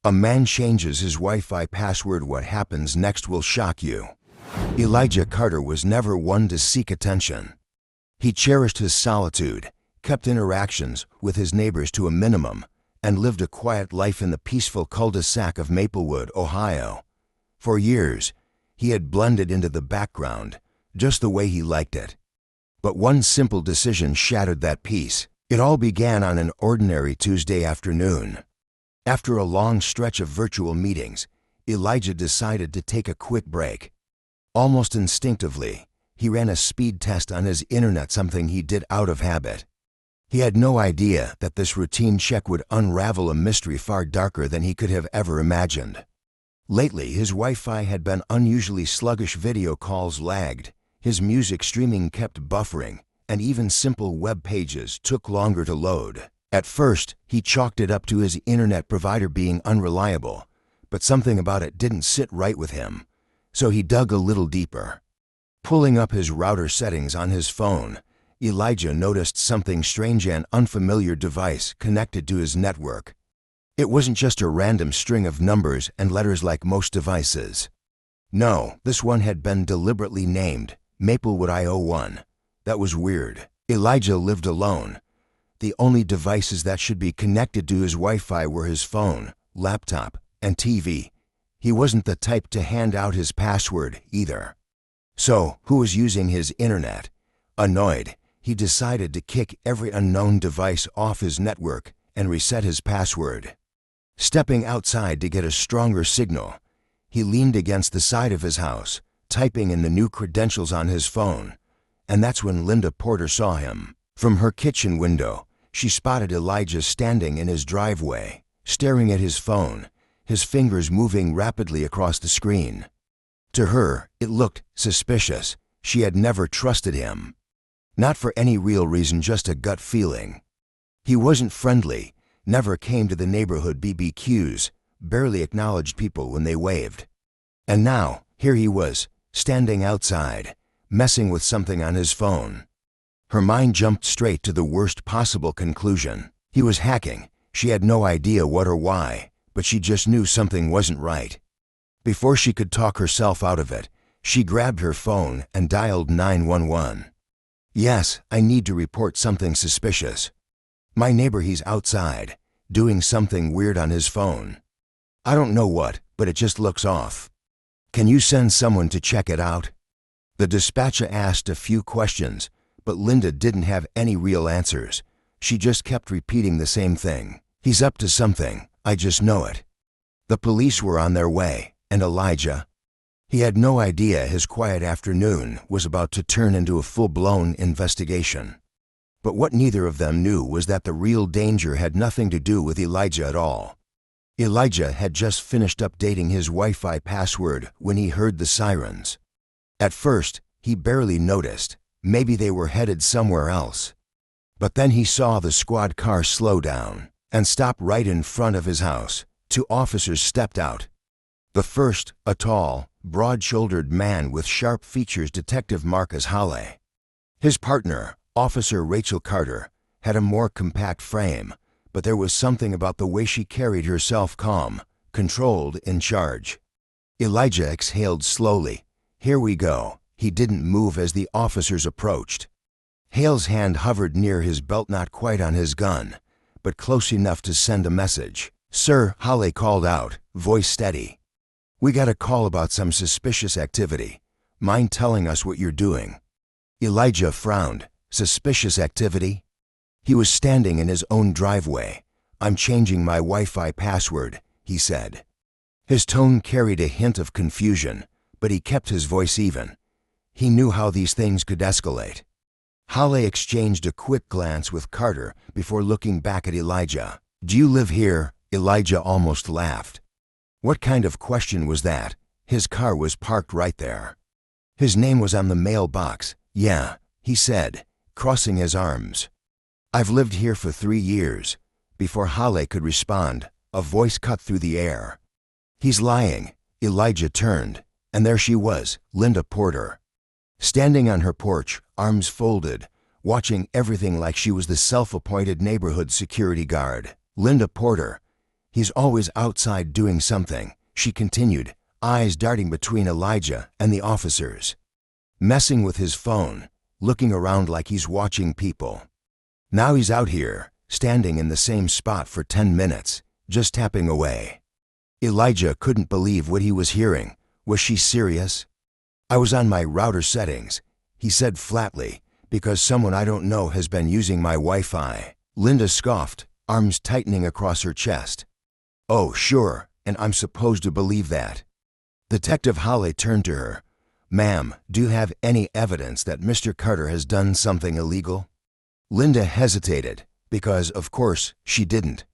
A man changes his Wi-Fi password. What happens next will shock you. Elijah Carter was never one to seek attention. He cherished his solitude, kept interactions with his neighbors to a minimum, and lived a quiet life in the peaceful cul-de-sac of Maplewood, Ohio. For years, he had blended into the background, just the way he liked it. But one simple decision shattered that peace. It all began on an ordinary Tuesday afternoon. After a long stretch of virtual meetings, Elijah decided to take a quick break. Almost instinctively, he ran a speed test on his internet, something he did out of habit. He had no idea that this routine check would unravel a mystery far darker than he could have ever imagined. Lately, his Wi-Fi had been unusually sluggish, video calls lagged, his music streaming kept buffering, and even simple web pages took longer to load. At first, he chalked it up to his internet provider being unreliable, but something about it didn't sit right with him, so he dug a little deeper. Pulling up his router settings on his phone, Elijah noticed something strange: an unfamiliar device connected to his network. It wasn't just a random string of numbers and letters like most devices. No, this one had been deliberately named Maplewood IO1. That was weird. Elijah lived alone. The only devices that should be connected to his Wi-Fi were his phone, laptop, and TV. He wasn't the type to hand out his password either. So, who was using his internet? Annoyed, he decided to kick every unknown device off his network and reset his password. Stepping outside to get a stronger signal, he leaned against the side of his house, typing in the new credentials on his phone. And that's when Linda Porter saw him. From her kitchen window, she spotted Elijah standing in his driveway, staring at his phone, his fingers moving rapidly across the screen. To her, it looked suspicious. She had never trusted him. Not for any real reason, just a gut feeling. He wasn't friendly, never came to the neighborhood BBQs, barely acknowledged people when they waved. And now, here he was, standing outside, messing with something on his phone. Her mind jumped straight to the worst possible conclusion. He was hacking. She had no idea what or why, but she just knew something wasn't right. Before she could talk herself out of it, she grabbed her phone and dialed 911. "Yes, I need to report something suspicious. My neighbor, he's outside, doing something weird on his phone. I don't know what, but it just looks off. Can you send someone to check it out?" The dispatcher asked a few questions, but Linda didn't have any real answers. She just kept repeating the same thing. "He's up to something, I just know it." The police were on their way, and Elijah? He had no idea his quiet afternoon was about to turn into a full-blown investigation. But what neither of them knew was that the real danger had nothing to do with Elijah at all. Elijah had just finished updating his Wi-Fi password when he heard the sirens. At first, he barely noticed. Maybe they were headed somewhere else. But then he saw the squad car slow down and stop right in front of his house. 2 officers stepped out. The first, a tall, broad-shouldered man with sharp features, Detective Marcus Hawley. His partner, Officer Rachel Carter, had a more compact frame, but there was something about the way she carried herself: calm, controlled, in charge. Elijah exhaled slowly. Here we go. He didn't move as the officers approached. Hale's hand hovered near his belt, not quite on his gun, but close enough to send a message. "Sir," Hawley called out, voice steady. "We got a call about some suspicious activity. Mind telling us what you're doing?" Elijah frowned. Suspicious activity? He was standing in his own driveway. "I'm changing my Wi-Fi password," he said. His tone carried a hint of confusion, but he kept his voice even. He knew how these things could escalate. Hawley exchanged a quick glance with Carter before looking back at Elijah. "Do you live here?" Elijah almost laughed. What kind of question was that? His car was parked right there. His name was on the mailbox. "Yeah," he said, crossing his arms. "I've lived here for 3 years." Before Hawley could respond, a voice cut through the air. "He's lying." Elijah turned, and there she was, Linda Porter, standing on her porch, arms folded, watching everything like she was the self-appointed neighborhood security guard. "Linda Porter." He's always outside doing something, she continued, eyes darting between Elijah and the officers. Messing with his phone, looking around like he's watching people. Now he's out here, standing in the same spot for 10 minutes, just tapping away. Elijah couldn't believe what he was hearing. Was she serious? I was on my router settings, he said flatly, because someone I don't know has been using my Wi-Fi. Linda scoffed, arms tightening across her chest. Oh, sure, and I'm supposed to believe that. Detective Holly turned to her. Ma'am, do you have any evidence that Mr. Carter has done something illegal? Linda hesitated, because, of course, she didn't.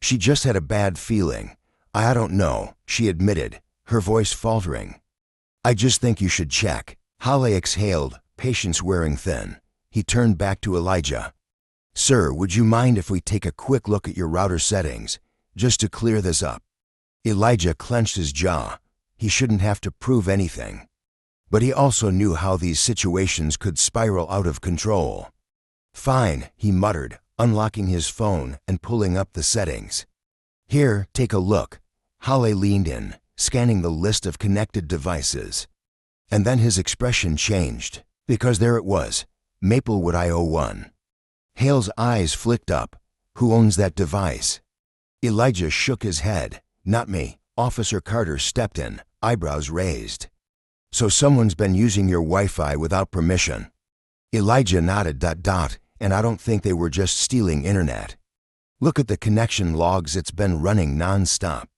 She just had a bad feeling. I don't know, she admitted, her voice faltering. I just think you should check. Holly exhaled, patience wearing thin. He turned back to Elijah. Sir, would you mind if we take a quick look at your router settings, just to clear this up? Elijah clenched his jaw. He shouldn't have to prove anything. But he also knew how these situations could spiral out of control. Fine, he muttered, unlocking his phone and pulling up the settings. Here, take a look. Holly leaned in, scanning the list of connected devices. And then his expression changed, because there it was, Maplewood IO1. Hale's eyes flicked up. Who owns that device? Elijah shook his head. Not me. Officer Carter stepped in, eyebrows raised. So someone's been using your Wi-Fi without permission. Elijah nodded. And I don't think they were just stealing internet. Look at the connection logs, it's been running non-stop.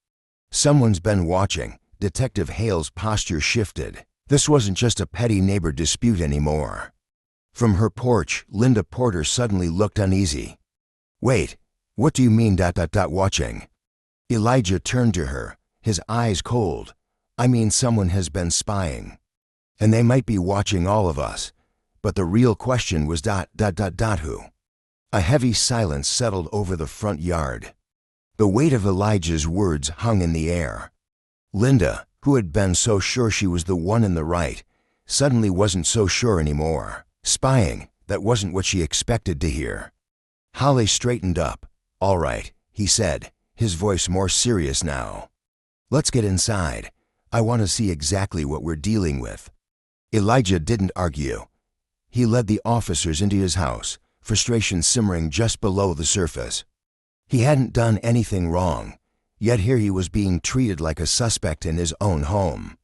Someone's been watching. Detective Hale's posture shifted. This wasn't just a petty neighbor dispute anymore. From her porch, Linda Porter suddenly looked uneasy. Wait, what do you mean watching? Elijah turned to her, his eyes cold. I mean someone has been spying. And they might be watching all of us. But the real question was who? A heavy silence settled over the front yard. The weight of Elijah's words hung in the air. Linda, who had been so sure she was the one in the right, suddenly wasn't so sure anymore. Spying, that wasn't what she expected to hear. Holly straightened up. All right, he said, his voice more serious now. Let's get inside. I want to see exactly what we're dealing with. Elijah didn't argue. He led the officers into his house, frustration simmering just below the surface. He hadn't done anything wrong, yet here he was being treated like a suspect in his own home.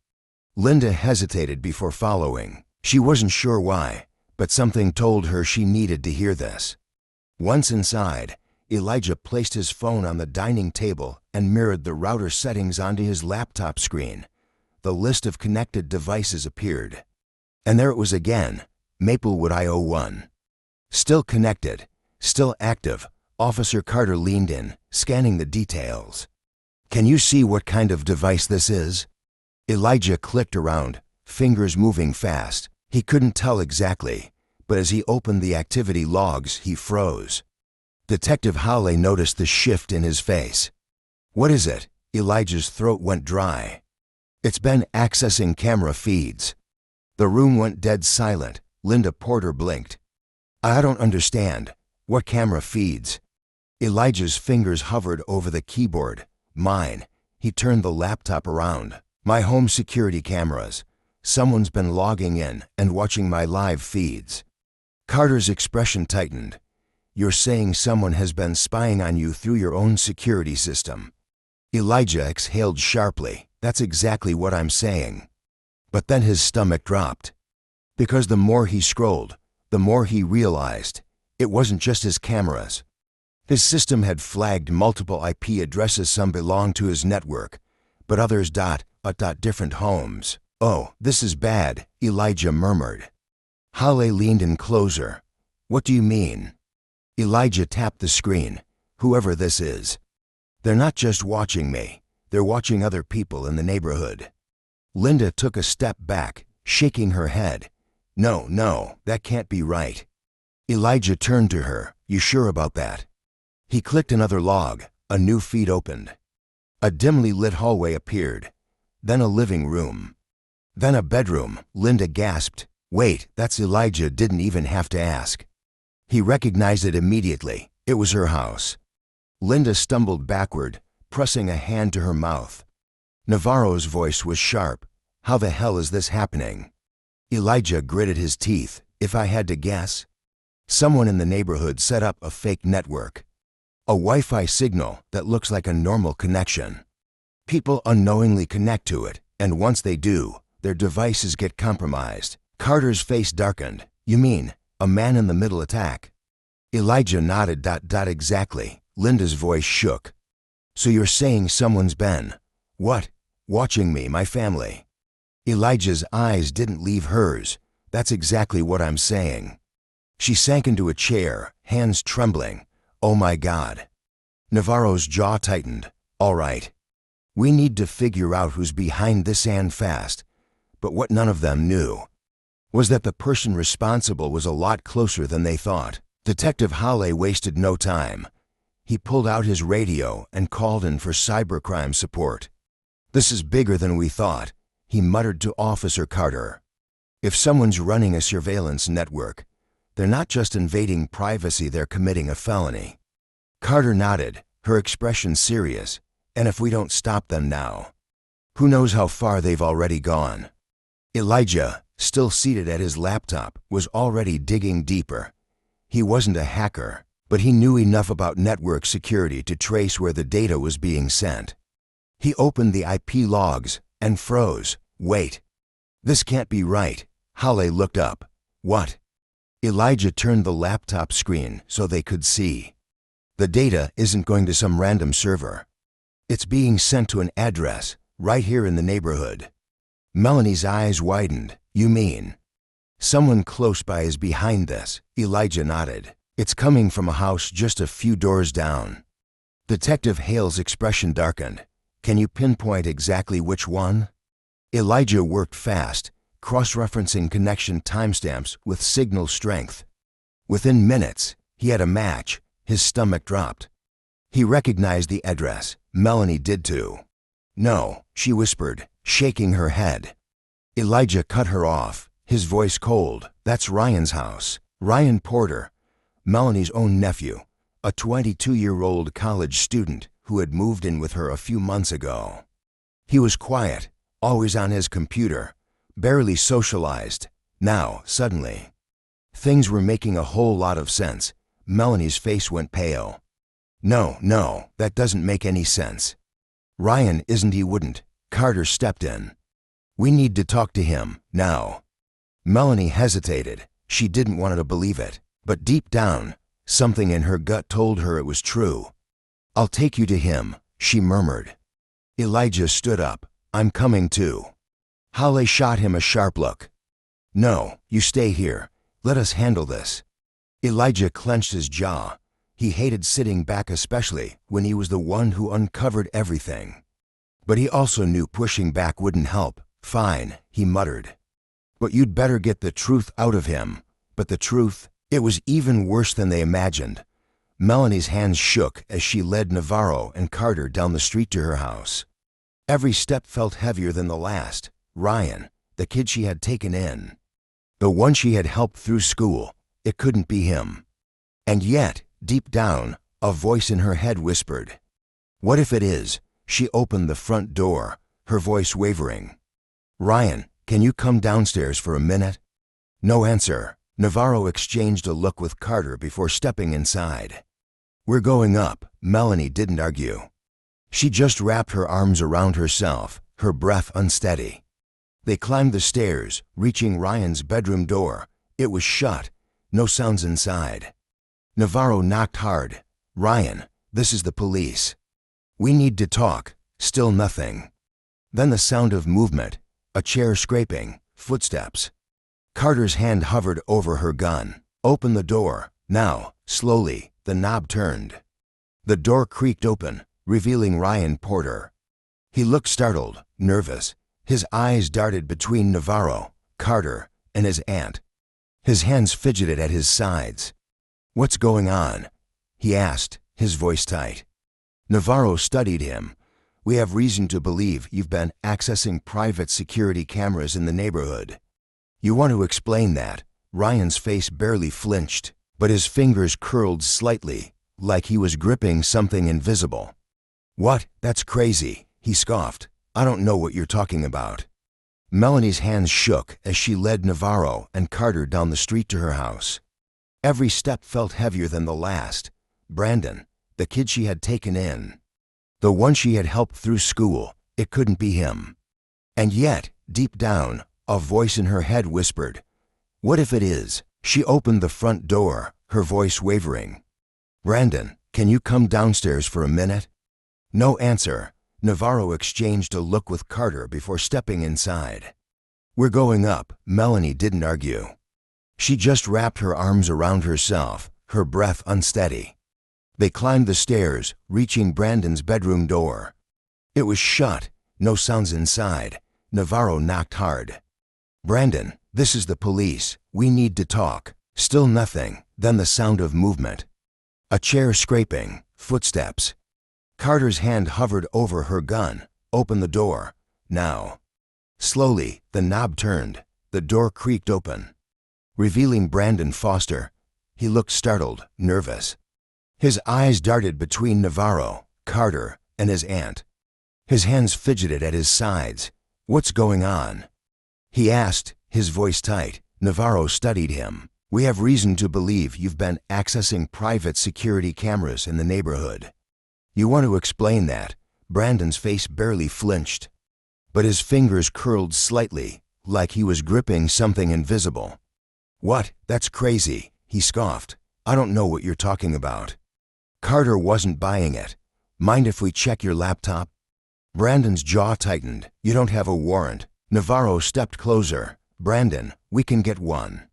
Linda hesitated before following. She wasn't sure why, but something told her she needed to hear this. Once inside, Elijah placed his phone on the dining table and mirrored the router settings onto his laptop screen. The list of connected devices appeared. And there it was again, Maplewood IO1. Still connected, still active, Officer Carter leaned in, scanning the details. Can you see what kind of device this is? Elijah clicked around, fingers moving fast. He couldn't tell exactly, but as he opened the activity logs, he froze. Detective Holly noticed the shift in his face. What is it? Elijah's throat went dry. It's been accessing camera feeds. The room went dead silent. Linda Porter blinked. I don't understand. What camera feeds? Elijah's fingers hovered over the keyboard. Mine. He turned the laptop around. My home security cameras. Someone's been logging in and watching my live feeds. Carter's expression tightened. You're saying someone has been spying on you through your own security system. Elijah exhaled sharply. That's exactly what I'm saying. But then his stomach dropped. Because the more he scrolled, the more he realized it wasn't just his cameras. His system had flagged multiple IP addresses. Some belonged to his network, but others different homes. Oh, this is bad, Elijah murmured. Holly leaned in closer. What do you mean? Elijah tapped the screen. Whoever this is. They're not just watching me. They're watching other people in the neighborhood. Linda took a step back, shaking her head. No, that can't be right. Elijah turned to her. You sure about that? He clicked another log. A new feed opened. A dimly lit hallway appeared. Then a living room. Then a bedroom. Linda gasped. Wait, that's Elijah didn't even have to ask. He recognized it immediately. It was her house. Linda stumbled backward, pressing a hand to her mouth. Navarro's voice was sharp. How the hell is this happening? Elijah gritted his teeth. If I had to guess, someone in the neighborhood set up a fake network. A Wi-Fi signal that looks like a normal connection. People unknowingly connect to it, and once they do, their devices get compromised. Carter's face darkened. You mean, a man-in-the-middle attack? Elijah nodded. Exactly. Linda's voice shook. So you're saying someone's been, what? Watching me, my family? Elijah's eyes didn't leave hers. That's exactly what I'm saying. She sank into a chair, hands trembling. Oh my God. Navarro's jaw tightened. All right. We need to figure out who's behind this and fast. But what none of them knew was that the person responsible was a lot closer than they thought. Detective Halle wasted no time. He pulled out his radio and called in for cybercrime support. This is bigger than we thought, he muttered to Officer Carter. If someone's running a surveillance network, they're not just invading privacy, they're committing a felony. Carter nodded, her expression serious. And if we don't stop them now, who knows how far they've already gone? Elijah, still seated at his laptop, was already digging deeper. He wasn't a hacker, but he knew enough about network security to trace where the data was being sent. He opened the IP logs and froze. Wait. This can't be right. Halle looked up. What? Elijah turned the laptop screen so they could see. The data isn't going to some random server. It's being sent to an address right here in the neighborhood. Melanie's eyes widened. You mean someone close by is behind this? Elijah nodded. It's coming from a house just a few doors down. Detective Hale's expression darkened. Can you pinpoint exactly which one? Elijah worked fast, cross-referencing connection timestamps with signal strength. Within minutes, he had a match. His stomach dropped. He recognized the address. Melanie did too. No, she whispered, shaking her head. Elijah cut her off, his voice cold. That's Ryan's house. Ryan Porter, Melanie's own nephew, a 22-year-old college student who had moved in with her a few months ago. He was quiet, always on his computer, barely socialized. Now, suddenly, things were making a whole lot of sense. Melanie's face went pale. No, that doesn't make any sense. Ryan isn't. He wouldn't. Carter stepped in. We need to talk to him, now. Melanie hesitated. She didn't want to believe it, but deep down, something in her gut told her it was true. I'll take you to him, she murmured. Elijah stood up. I'm coming too. Halle shot him a sharp look. No, you stay here. Let us handle this. Elijah clenched his jaw. He hated sitting back, especially when he was the one who uncovered everything. But he also knew pushing back wouldn't help. Fine, he muttered. But you'd better get the truth out of him. But the truth, it was even worse than they imagined. Melanie's hands shook as she led Navarro and Carter down the street to her house. Every step felt heavier than the last. Ryan, the kid she had taken in, the one she had helped through school, it couldn't be him. And yet, deep down, a voice in her head whispered, what if it is? She opened the front door, her voice wavering. Ryan, can you come downstairs for a minute? No answer. Navarro exchanged a look with Carter before stepping inside. We're going up. Melanie didn't argue. She just wrapped her arms around herself, her breath unsteady. They climbed the stairs, reaching Ryan's bedroom door. It was shut. No sounds inside. Navarro knocked hard. Ryan, this is the police. We need to talk. Still nothing. Then the sound of movement, a chair scraping, footsteps. Carter's hand hovered over her gun. Open the door. Now, slowly, the knob turned. The door creaked open, revealing Ryan Porter. He looked startled, nervous. His eyes darted between Navarro, Carter, and his aunt. His hands fidgeted at his sides. What's going on? He asked, his voice tight. Navarro studied him. We have reason to believe you've been accessing private security cameras in the neighborhood. You want to explain that? Ryan's face barely flinched, but his fingers curled slightly, like he was gripping something invisible. What? That's crazy, he scoffed. I don't know what you're talking about. Melanie's hands shook as she led Navarro and Carter down the street to her house. Every step felt heavier than the last. Brandon, the kid she had taken in. The one she had helped through school, it couldn't be him. And yet, deep down, a voice in her head whispered, "What if it is?" She opened the front door, her voice wavering. "Brandon, can you come downstairs for a minute?" No answer. Navarro exchanged a look with Carter before stepping inside. "We're going up," Melanie didn't argue. She just wrapped her arms around herself, her breath unsteady. They climbed the stairs, reaching Brandon's bedroom door. It was shut, no sounds inside. Navarro knocked hard. "Brandon, this is the police. We need to talk." Still nothing, then the sound of movement. A chair scraping, footsteps. Carter's hand hovered over her gun. "Open the door. Now." Slowly, the knob turned. The door creaked open, revealing Brandon Foster. He looked startled, nervous. His eyes darted between Navarro, Carter, and his aunt. His hands fidgeted at his sides. "What's going on?" he asked, his voice tight. Navarro studied him. "We have reason to believe you've been accessing private security cameras in the neighborhood." "You want to explain that?" Brandon's face barely flinched, but his fingers curled slightly, like he was gripping something invisible. "What? That's crazy," he scoffed. "I don't know what you're talking about." Carter wasn't buying it. "Mind if we check your laptop?" Brandon's jaw tightened. "You don't have a warrant." Navarro stepped closer. "Brandon, we can get one.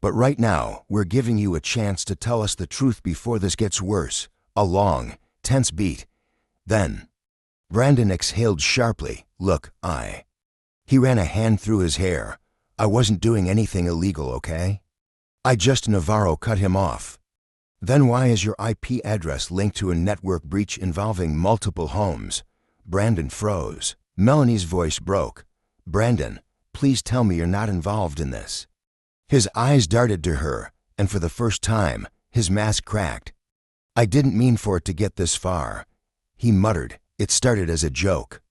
But right now, we're giving you a chance to tell us the truth before this gets worse." A long, tense beat. Then, Brandon exhaled sharply. "Look, He ran a hand through his hair. "I wasn't doing anything illegal, okay? Navarro cut him off. "Then why is your IP address linked to a network breach involving multiple homes?" Brandon froze. Melanie's voice broke. "Brandon, please tell me you're not involved in this." His eyes darted to her, and for the first time, his mask cracked. "I didn't mean for it to get this far," he muttered. "It started as a joke.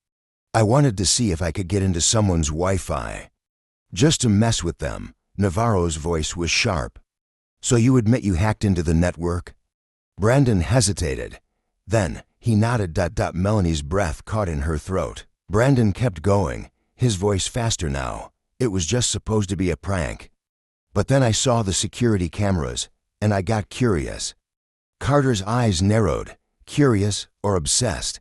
I wanted to see if I could get into someone's Wi-Fi. Just to mess with them." Navarro's voice was sharp. "So you admit you hacked into the network?" Brandon hesitated. Then, he nodded. Melanie's breath caught in her throat. Brandon kept going, his voice faster now. "It was just supposed to be a prank. But then I saw the security cameras, and I got curious." Carter's eyes narrowed. Curious or obsessed?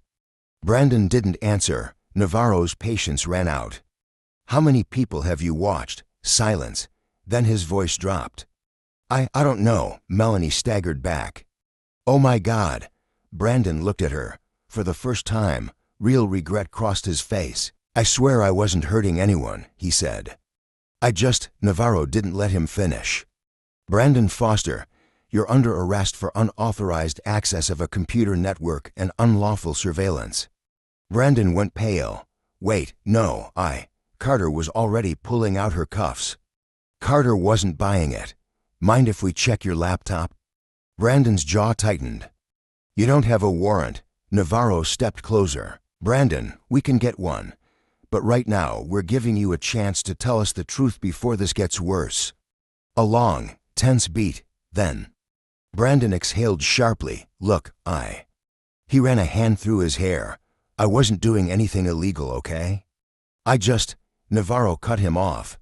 Brandon didn't answer. Navarro's patience ran out. "How many people have you watched?" Silence. Then his voice dropped. I don't know." Melanie staggered back. "Oh my God." Brandon looked at her. For the first time, real regret crossed his face. "I swear I wasn't hurting anyone," he said. Navarro didn't let him finish. "Brandon Foster, you're under arrest for unauthorized access of a computer network and unlawful surveillance." Brandon went pale. "Wait, no, Carter was already pulling out her cuffs. Carter wasn't buying it. "Mind if we check your laptop?" Brandon's jaw tightened. "You don't have a warrant." Navarro stepped closer. "Brandon, we can get one. But right now, we're giving you a chance to tell us the truth before this gets worse." A long, tense beat. Then, Brandon exhaled sharply. "Look, He ran a hand through his hair. "I wasn't doing anything illegal, okay? Navarro cut him off.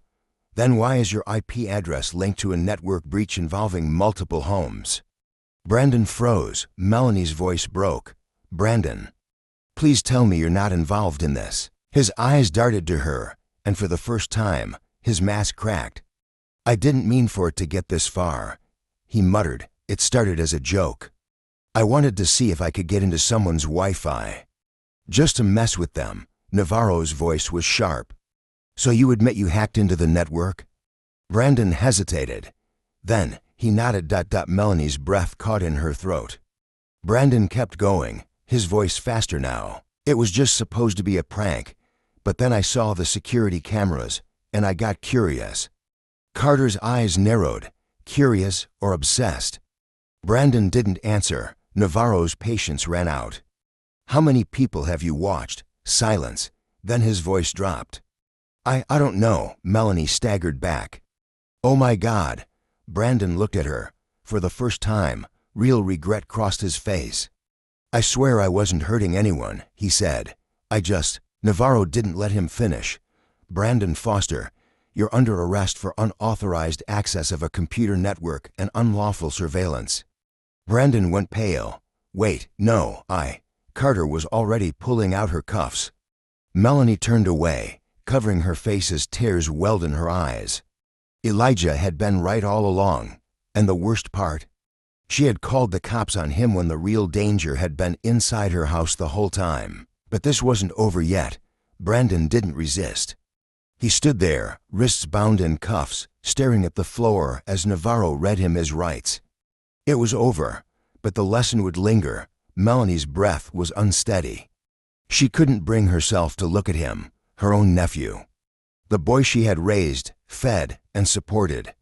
"Then why is your IP address linked to a network breach involving multiple homes?" Brandon froze. Melanie's voice broke. "Brandon, please tell me you're not involved in this." His eyes darted to her, and for the first time, his mask cracked. "I didn't mean for it to get this far," he muttered. "It started as a joke. I wanted to see if I could get into someone's Wi-Fi. Just to mess with them." Navarro's voice was sharp. "So you admit you hacked into the network?" Brandon hesitated. Then, he nodded. Melanie's breath caught in her throat. Brandon kept going, his voice faster now. "It was just supposed to be a prank. But then I saw the security cameras, and I got curious." Carter's eyes narrowed. Curious or obsessed? Brandon didn't answer. Navarro's patience ran out. How many people have you watched? Silence. Then his voice dropped. I don't know. Melanie staggered back. Oh my God. Brandon looked at her. For the first time, real regret crossed his face. I swear I wasn't hurting anyone, he said. Navarro didn't let him finish. Brandon Foster, you're under arrest for unauthorized access of a computer network and unlawful surveillance. Brandon went pale. Wait, no, Carter was already pulling out her cuffs. Melanie turned away, covering her face as tears welled in her eyes. Elijah had been right all along, and the worst part? She had called the cops on him when the real danger had been inside her house the whole time. But this wasn't over yet. Brandon didn't resist. He stood there, wrists bound in cuffs, staring at the floor as Navarro read him his rights. It was over, but the lesson would linger. Melanie's breath was unsteady. She couldn't bring herself to look at him, her own nephew. The boy she had raised, fed, and supported.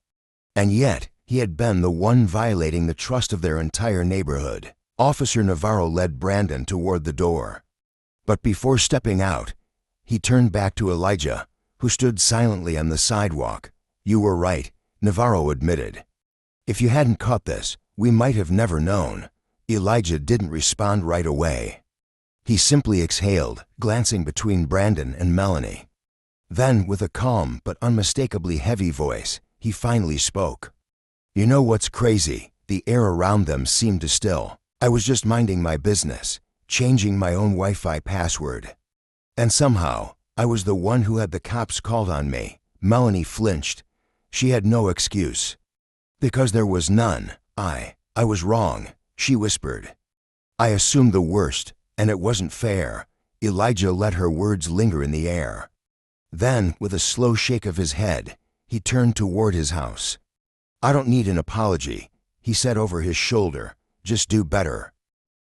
And yet, he had been the one violating the trust of their entire neighborhood. Officer Navarro led Brandon toward the door. But before stepping out, he turned back to Elijah, who stood silently on the sidewalk. You were right, Navarro admitted. If you hadn't caught this, we might have never known. Elijah didn't respond right away. He simply exhaled, glancing between Brandon and Melanie. Then, with a calm but unmistakably heavy voice, he finally spoke. You know what's crazy? The air around them seemed to still. I was just minding my business, changing my own Wi-Fi password. And somehow, I was the one who had the cops called on me. Melanie flinched. She had no excuse. Because there was none. I was wrong, she whispered. I assumed the worst, and it wasn't fair. Elijah let her words linger in the air. Then, with a slow shake of his head, he turned toward his house. I don't need an apology, he said over his shoulder. Just do better.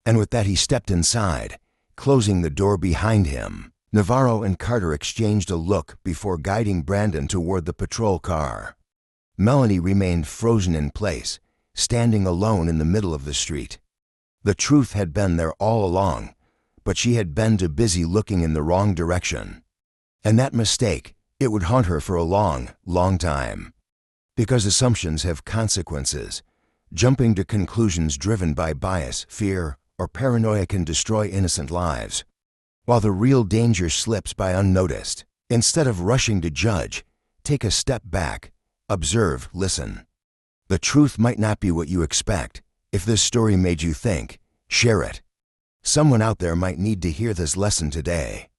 And with that he stepped inside, closing the door behind him. Navarro and Carter exchanged a look before guiding Brandon toward the patrol car. Melanie remained frozen in place, standing alone in the middle of the street. The truth had been there all along, but she had been too busy looking in the wrong direction. And that mistake, it would haunt her for a long, long time. Because assumptions have consequences. Jumping to conclusions driven by bias, fear, or paranoia can destroy innocent lives. While the real danger slips by unnoticed, instead of rushing to judge, take a step back, observe, listen. The truth might not be what you expect. If this story made you think, share it. Someone out there might need to hear this lesson today.